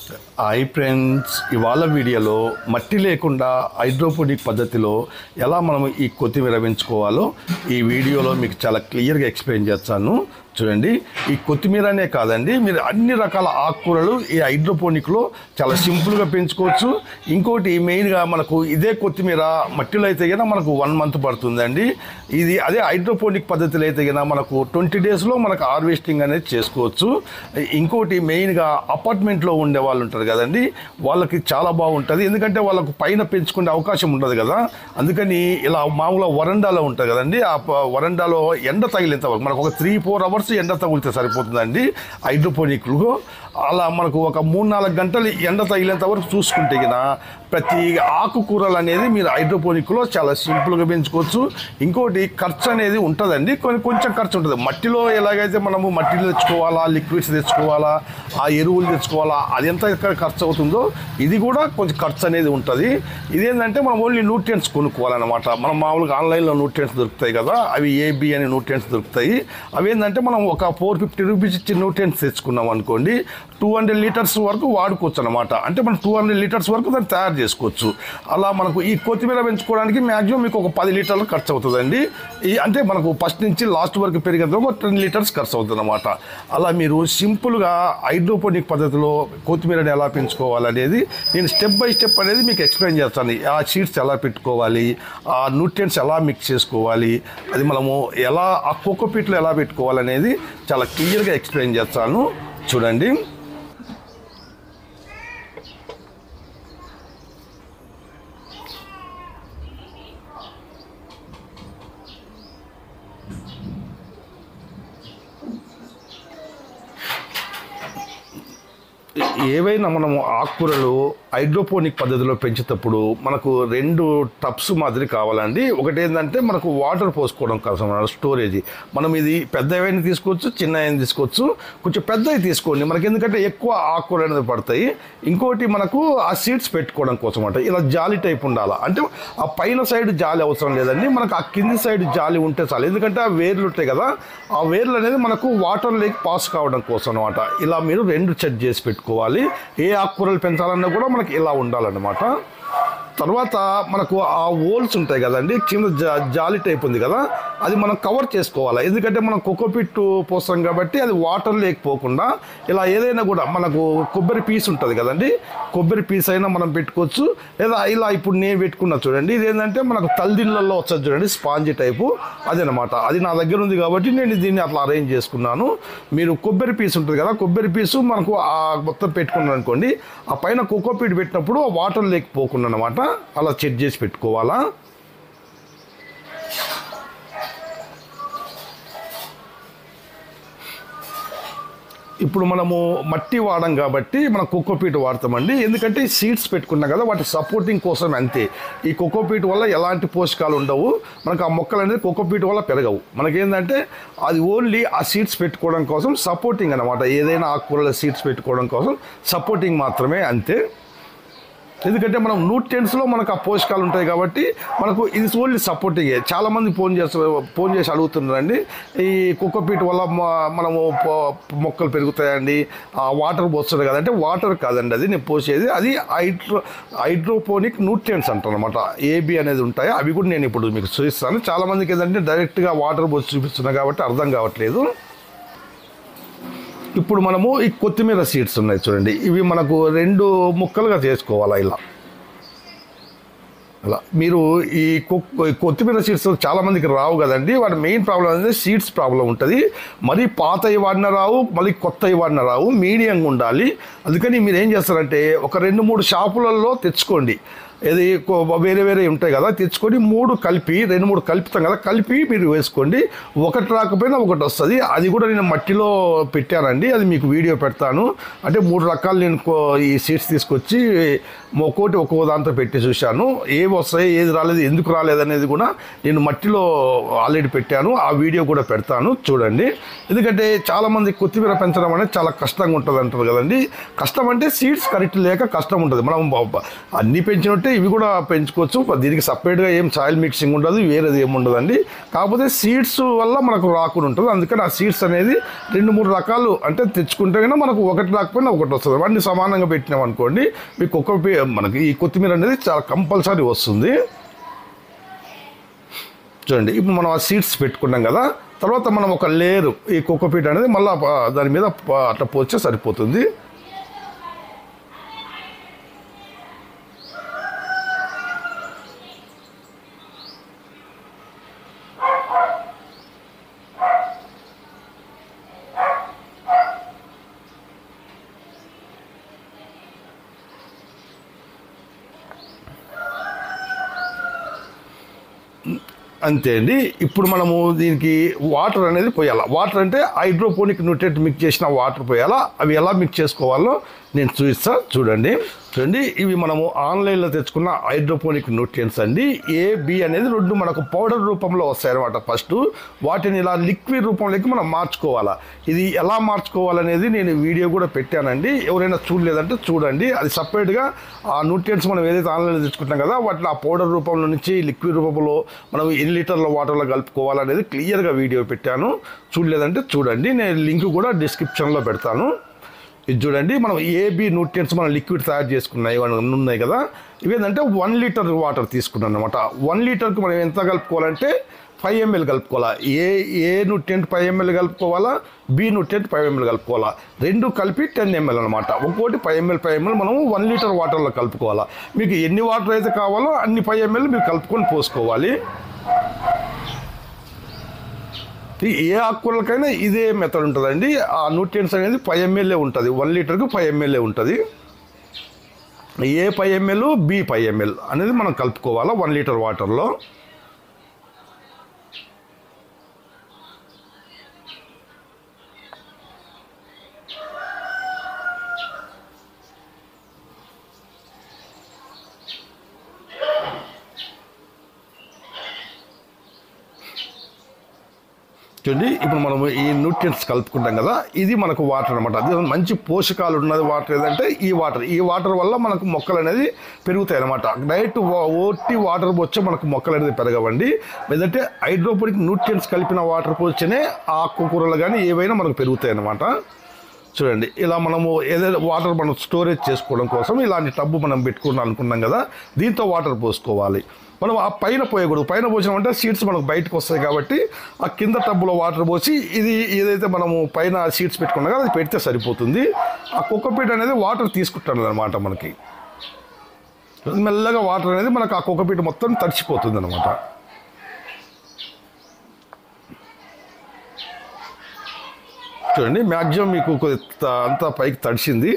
Hi friends, ఇవాళ వీడియోలో మట్టి లేకుండా హైడ్రోపోనిక్ పద్ధతిలో ఎలా మనం ఈ కొత్తిమీర పెంచుకోవాలో ఈ వీడియోలో మీకు చాలా క్లియర్గా ఎక్స్ప్లెయిన్ చేస్తాను. చూడండి, ఈ కొత్తిమీరనే కాదండి, మీరు అన్ని రకాల ఆకుకూరలు ఈ హైడ్రోపోనిక్లో చాలా సింపుల్గా పెంచుకోవచ్చు. ఇంకోటి మెయిన్గా మనకు ఇదే కొత్తిమీర మట్టిలో అయితే కన్నా మనకు 1 మంత్ పడుతుందండి. ఇది అదే హైడ్రోపోనిక్ పద్ధతిలో అయితే కన్నా మనకు 20 డేస్లో మనకు హార్వెస్టింగ్ అనేది చేసుకోవచ్చు. ఇంకోటి మెయిన్గా అపార్ట్మెంట్లో ఉండే వాళ్ళు ఉంటారు కదండి, వాళ్ళకి చాలా బాగుంటుంది. ఎందుకంటే వాళ్ళకు పైన పెంచుకునే అవకాశం ఉండదు కదా. అందుకని ఇలా మామూలుగా వరండాలో ఉంటుంది కదండి, ఆ వరండాలో ఎండ తగిలేంత వరకు మనకు ఒక 3-4 అవర్స్ ఎండ తగిలితే సరిపోతుందండి హైడ్రోపోనిక్లో. అలా మనకు ఒక 3-4 గంటలు ఎండ తగిలేంత వరకు చూసుకుంటే కదా ప్రతి ఆకుకూరలు అనేది మీరు హైడ్రోపోనిక్లో చాలా సింపుల్గా పెంచుకోవచ్చు. ఇంకోటి ఖర్చు అనేది ఉంటుందండి, కొంచెం ఖర్చు ఉంటుంది. మట్టిలో ఎలాగైతే మనము మట్టిలో తెచ్చుకోవాలా, లిక్విడ్స్ తెచ్చుకోవాలా, ఆ ఎరువులు తెచ్చుకోవాలా, అది ఎంత ఖర్చు అవుతుందో ఇది కూడా కొంచెం ఖర్చు అనేది ఉంటుంది. ఇదేంటంటే మనం ఓన్లీ న్యూట్రియంట్స్ కొనుక్కోవాలన్నమాట. మనం మామూలుగా ఆన్లైన్లో న్యూట్రియంట్స్ దొరుకుతాయి కదా, అవి AB అనే న్యూట్రియంట్స్ దొరుకుతాయి. అవి ఏంటంటే మనం ఒక 450 రూపీస్ ఇచ్చి న్యూట్రియంట్స్ తెచ్చుకున్నాం అనుకోండి, 200 లీటర్స్ వరకు వాడుకోవచ్చు అనమాట. అంటే మనం 200 లీటర్స్ వరకు దాన్ని తయారు చేసుకోవచ్చు. అలా మనకు ఈ కొత్తిమీర పెంచుకోవడానికి మ్యాక్సిమం మీకు ఒక 10 లీటర్లు ఖర్చు అవుతుందండి. అంటే మనకు ఫస్ట్ నుంచి లాస్ట్ వరకు పెరిగేంత ఒక 10 లీటర్స్ ఖర్చు అవుతుంది అనమాట. అలా మీరు సింపుల్గా హైడ్రోపోనిక్ పద్ధతిలో కొత్తిమీరని ఎలా పెంచుకోవాలనేది నేను స్టెప్ బై స్టెప్ అనేది మీకు ఎక్స్ప్లెయిన్ చేస్తాను. ఆ సీడ్స్ ఎలా పెట్టుకోవాలి, ఆ న్యూట్రియంట్స్ ఎలా మిక్స్ చేసుకోవాలి, అది మనము ఎలా ఆ కోకోపీట్లో ఎలా పెట్టుకోవాలనేది చాలా క్లియర్గా ఎక్స్ప్లెయిన్ చేస్తాను. చూడండి, ఏవైనా మనము ఆకుకూరలు హైడ్రోపోనిక్ పద్ధతిలో పెంచేటప్పుడు మనకు 2 టబ్స్ మాదిరి కావాలండి. ఒకటి ఏంటంటే మనకు వాటర్ పోసుకోవడం కోసం స్టోరేజ్. మనం ఇది పెద్ద ఏవైనా తీసుకోవచ్చు, చిన్న ఏమైనా తీసుకోవచ్చు. కొంచెం పెద్దవి తీసుకోండి, మనకి ఎందుకంటే ఎక్కువ ఆకుకూర అనేది పడతాయి. ఇంకోటి మనకు ఆ సీడ్స్ పెట్టుకోవడం కోసం అంటే ఇలా జాలి టైప్ ఉండాలి. అంటే ఆ పైన సైడ్ జాలి అవసరం లేదండి, మనకు ఆ కింది సైడ్ జాలి ఉంటే చాలు. ఎందుకంటే ఆ వేర్లు ఉంటాయి కదా, ఆ వేర్లు అనేది మనకు వాటర్ లేక్ పాస్ కావడం కోసం అనమాట. ఇలా మీరు 2 సెట్ చేసి పెట్టుకోవాలి. ఏ ఆకుకూరలు పెంచాలన్నా కూడా మనకి ఇలా ఉండాలన్నమాట. తర్వాత మనకు ఆ హోల్స్ ఉంటాయి కదండి, కింద జాలి టైప్ ఉంది కదా, అది మనం కవర్ చేసుకోవాలి. ఎందుకంటే మనం కోకోపీట్ పోస్తాం కాబట్టి అది వాటర్ లేకపోకుండా ఇలా ఏదైనా కూడా మనకు కొబ్బరి పీస్ ఉంటుంది కదండి, కొబ్బరి పీస్ అయినా మనం పెట్టుకోవచ్చు. లేదా ఇలా ఇప్పుడు నేను పెట్టుకున్నా చూడండి, ఇదేంటంటే మనకు తల్దిళ్ళల్లో వస్తుంది చూడండి, స్పాంజీ టైపు, అదనమాట. అది నా దగ్గర ఉంది కాబట్టి నేను దీన్ని అట్లా అరేంజ్ చేసుకున్నాను. మీరు కొబ్బరి పీస్ ఉంటుంది కదా, కొబ్బరి పీసు మనకు ఆ మొత్తం పెట్టుకున్నాను అనుకోండి, ఆ పైన కోకోపీట్ పెట్టినప్పుడు వాటర్ లేకపోకుండా అనమాట అలా చెక్ చేసి పెట్టుకోవాలా. ఇప్పుడు మనము మట్టి వాడం కాబట్టి మనం కోకోపీట్ వాడతామండి. ఎందుకంటే సీడ్స్ పెట్టుకున్నాం కదా, వాటి సపోర్టింగ్ కోసం అంతే. ఈ కోకోపీట్ వల్ల ఎలాంటి పోషకాలు ఉండవు, మనకు ఆ మొక్కలు అనేది కోకోపీట్ వల్ల పెరగవు. మనకేంటంటే అది ఓన్లీ ఆ సీడ్స్ పెట్టుకోవడం కోసం సపోర్టింగ్ అనమాట. ఏదైనా ఆకుకూరల సీడ్స్ పెట్టుకోవడం కోసం సపోర్టింగ్ మాత్రమే, అంతే. ఎందుకంటే మనం న్యూట్రియంట్స్లో మనకు ఆ పోషకాలు ఉంటాయి కాబట్టి మనకు ఇది ఓన్లీ సపోర్టింగే. చాలామంది ఫోన్ చేసి అడుగుతున్నారండి, ఈ కోకోపీట్ వల్ల మనము మొక్కలు పెరుగుతాయండి, వాటర్ పోస్తుంది కదంటే వాటర్ కాదండి, అది నేను పోసేది అది హైడ్రోపోనిక్ న్యూట్రియంట్స్ అంటారు అనమాట. AB అనేది ఉంటాయి, అవి కూడా నేను ఇప్పుడు మీకు చూపిస్తాను. చాలామందికి ఏంటంటే డైరెక్ట్గా వాటర్ పోసి చూపిస్తున్నా కాబట్టి అర్థం కావట్లేదు. ఇప్పుడు మనము ఈ కొత్తిమీర సీడ్స్ ఉన్నాయి చూడండి, ఇవి మనకు 2 ముక్కలుగా చేసుకోవాలి. ఇలా మీరు ఈ కొత్తిమీర సీడ్స్ చాలామందికి రావు కదండి, వాటి మెయిన్ ప్రాబ్లం అనేది సీడ్స్ ప్రాబ్లం ఉంటుంది. మరీ పాతవి వాడిన రావు, మళ్ళీ కొత్తవి వాడిన రావు, మీడియంగా ఉండాలి. అందుకని మీరు ఏం చేస్తారంటే ఒక 2-3 షాపులలో తెచ్చుకోండి. ఇది వేరే వేరే ఉంటాయి కదా, తెచ్చుకొని 3 కలిపి 2-3 కలుపుతాం కదా, కలిపి మీరు వేసుకోండి. ఒకటి రాకపోయినా ఒకటి వస్తుంది. అది కూడా నేను మట్టిలో పెట్టానండి, అది మీకు వీడియో పెడతాను. అంటే 3 రకాలు నేను ఈ సీడ్స్ తీసుకొచ్చి ఒక్కో దాంతో పెట్టి చూశాను. ఏవి వస్తాయి, ఏది రాలేదు, ఎందుకు రాలేదు అనేది కూడా నేను మట్టిలో ఆల్రెడీ పెట్టాను. ఆ వీడియో కూడా పెడతాను, చూడండి. ఎందుకంటే చాలామంది కొత్తిమీర పెంచడం అనేది చాలా కష్టంగా ఉంటుంది అంటారు కదండి. కష్టం అంటే సీడ్స్ కరెక్ట్ లేక కష్టం ఉంటుంది. మనం అన్నీ పెంచినట్టే లేదంటే ఇవి కూడా పెంచుకోవచ్చు. దీనికి సపరేట్గా ఏం సాయిల్ మిక్సింగ్ ఉండదు, వేరేది ఏమి ఉండదండి. కాకపోతే సీడ్స్ వల్ల మనకు రాకుండా ఉంటుంది. అందుకని ఆ సీడ్స్ అనేది 2-3 రకాలు అంటే తెచ్చుకుంటే కన్నా మనకు ఒకటి రాకపోయినా ఒకటి వస్తుంది. వాటిని సమానంగా పెట్టినాం అనుకోండి మీకు మనకి ఈ కొత్తిమీర అనేది చాలా కంపల్సరీ వస్తుంది. చూడండి, ఇప్పుడు మనం ఆ సీడ్స్ పెట్టుకున్నాం కదా, తర్వాత మనం ఒక లేయరు ఈ కోకోపీట్ అనేది మళ్ళీ దాని మీద అట్లా పోస్తే సరిపోతుంది. అంతే అండి. ఇప్పుడు మనము దీనికి వాటర్ అనేది పోయాలా. వాటర్ అంటే హైడ్రోపోనిక్ న్యూట్రియంట్ మిక్స్ చేసిన వాటర్ పోయాలా. అవి ఎలా మిక్స్ చేసుకోవాలో నేను చూడండి. ఇవి మనము ఆన్లైన్లో తెచ్చుకున్న హైడ్రోపోనిక్ న్యూట్రియంట్స్ అండి. A, B అనేది 2 మనకు పౌడర్ రూపంలో వస్తాయి అనమాట. ఫస్ట్ వాటిని ఇలా లిక్విడ్ రూపంలోకి మనం మార్చుకోవాలా. ఇది ఎలా మార్చుకోవాలనేది నేను వీడియో కూడా పెట్టానండి. ఎవరైనా చూడలేదంటే చూడండి. అది సపరేట్గా ఆ న్యూట్రియంట్స్ మనం ఏదైతే ఆన్లైన్లో తెచ్చుకుంటాం కదా, వాటిని ఆ పౌడర్ రూపంలో నుంచి లిక్విడ్ రూపంలో మనం ఎన్ని లీటర్ల వాటర్లో కలుపుకోవాలనేది క్లియర్గా వీడియో పెట్టాను. చూడలేదంటే చూడండి, నేను లింక్ కూడా డిస్క్రిప్షన్లో పెడతాను. ఇది చూడండి, మనం AB న్యూట్రియంట్స్ మనం లిక్విడ్ తయారు చేసుకున్నాయి ఉన్నాయి కదా, ఇవేంటంటే 1 లీటర్ వాటర్ తీసుకున్నాను అనమాట. 1 లీటర్కి మనం ఎంత కలుపుకోవాలంటే 5 ml కలుపుకోవాలా. ఏ న్యూట్రియంట్ 5 ml కలుపుకోవాలా, B న్యూట్రియంట్ 5 ml కలుపుకోవాలా. 2 కలిపి 10 ml అనమాట. ఒక్కోటి 5 ml మనము 1 లీటర్ వాటర్లో కలుపుకోవాలా. మీకు ఎన్ని వాటర్ అయితే కావాలో అన్ని 5 ml మీరు కలుపుకొని పోసుకోవాలి. ఏ ఆకుకూరలకైనా ఇదే మెథడ్ ఉంటుందండి. ఆ న్యూట్రియంట్స్ అనేది 5 ml ఉంటుంది. 1 లీటర్కి 5 ml ఉంటుంది. ఏ 5 ml, B 5 ml అనేది మనం కలుపుకోవాలా 1 లీటర్ వాటర్లో. చూడండి, ఇప్పుడు మనము ఈ న్యూట్రియంట్స్ కలుపుకుంటాం కదా, ఇది మనకు వాటర్ అనమాట. అది మంచి పోషకాలు ఉన్నది వాటర్. ఏదంటే ఈ వాటర్ వల్ల మనకు మొక్కలు అనేది పెరుగుతాయి అనమాట. డైరెక్ట్ ఓటి వాటర్ పోస్తే మనకు మొక్కలు అనేది పెరగవండి. లేదంటే హైడ్రోపోనిక్ న్యూట్రియంట్స్ కలిపిన వాటర్ పోస్తేనే ఆకుకూరలు కానీ ఏవైనా మనకు పెరుగుతాయి అన్నమాట. చూడండి, ఇలా మనము ఏదైనా వాటర్ మనం స్టోరేజ్ చేసుకోవడం కోసం ఇలాంటి టబ్బు మనం పెట్టుకున్నాం అనుకున్నాం కదా, దీంతో వాటర్ పోసుకోవాలి. మనం ఆ పైన పోయకూడదు. పైన పోసినామంటే సీడ్స్ మనకు బయటకు వస్తాయి కాబట్టి ఆ కింద టబ్బులో వాటర్ పోసి ఇది ఏదైతే మనము పైన సీడ్స్ పెట్టుకున్నాం కదా అది పెడితే సరిపోతుంది. ఆ కోకోపీట్ అనేది వాటర్ తీసుకుంటుంది అనమాట. మనకి మెల్లగా వాటర్ అనేది మనకు ఆ కోకోపీట్ మొత్తం తడిచిపోతుంది అనమాట. చూడండి, మ్యాక్సిమం మీకు అంతా పైకి తడిసింది.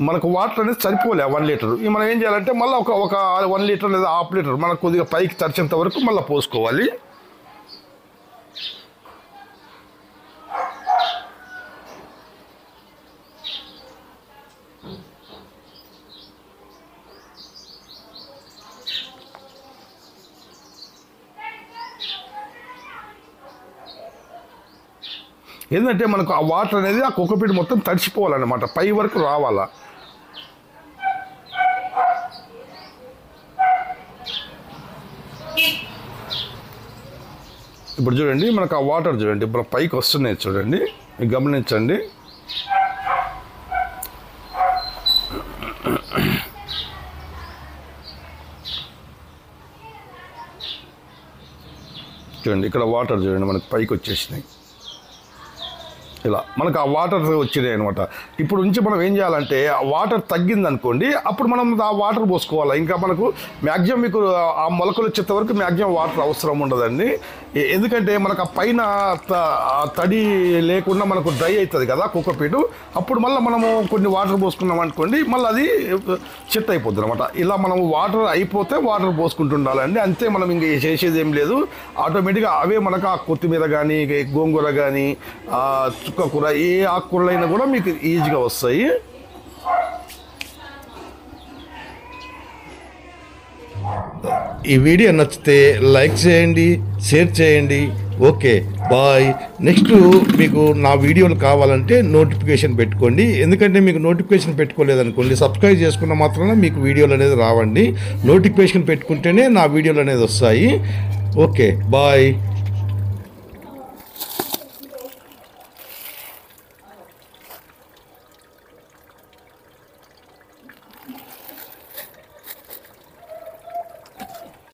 మనకు వాటర్ అనేది సరిపోలే 1 లీటర్. మనం ఏం చేయాలంటే మళ్ళీ ఒక 1 లీటర్ లేదా 1/2 లీటర్ మనకు కొద్దిగా పైకి తడిచేంత వరకు మళ్ళీ పోసుకోవాలి. ఏంటంటే మనకు ఆ వాటర్ అనేది ఆ కోకోపీట్ మొత్తం తడిచిపోవాలన్నమాట, పై వరకు రావాలా. ఇప్పుడు చూడండి, మనకు ఆ వాటర్ చూడండి ఇప్పుడు పైకి వస్తున్నాయి. చూడండి, గమనించండి. చూడండి, ఇక్కడ వాటర్ చూడండి మనకు పైకి వచ్చేసినాయి. ఇలా మనకు ఆ వాటర్ వచ్చినాయి అనమాట. ఇప్పుడు నుంచి మనం ఏం చేయాలంటే ఆ వాటర్ తగ్గింది అనుకోండి, అప్పుడు మనం ఆ వాటర్ పోసుకోవాలి. ఇంకా మనకు మ్యాక్సిమం మీకు ఆ మొలకలు వచ్చేంత వరకు మ్యాక్సిమం వాటర్ అవసరం ఉండదండి. ఎందుకంటే మనకు ఆ పైన తడి లేకుండా మనకు డ్రై అవుతుంది కదా కోకోపీటు. అప్పుడు మళ్ళీ మనము కొన్ని వాటర్ పోసుకున్నాం అనుకోండి, మళ్ళీ అది చెత్త అయిపోద్ది అనమాట. ఇలా మనం వాటర్ అయిపోతే వాటర్ పోసుకుంటుండాలండి, అంతే. మనం ఇంక చేసేది ఏం లేదు. ఆటోమేటిక్గా అవే మనకు ఆ కొత్తిమీర కానీ గోంగూర కానీ చుక్కకూర ఏ ఆకుకూరలైనా కూడా మీకు ఈజీగా వస్తాయి. ఈ వీడియో నచ్చితే లైక్ చేయండి, షేర్ చేయండి. Okay, bye. నెక్స్ట్ మీకు నా వీడియోలు కావాలంటే నోటిఫికేషన్ పెట్టుకోండి. ఎందుకంటే మీకు నోటిఫికేషన్ పెట్టుకోలేదనుకోండి, సబ్స్క్రైబ్ చేసుకున్న మాత్రాన మీకు వీడియోలు అనేది రావండి. నోటిఫికేషన్ పెట్టుకుంటేనే నా వీడియోలు అనేది వస్తాయి. Okay, bye.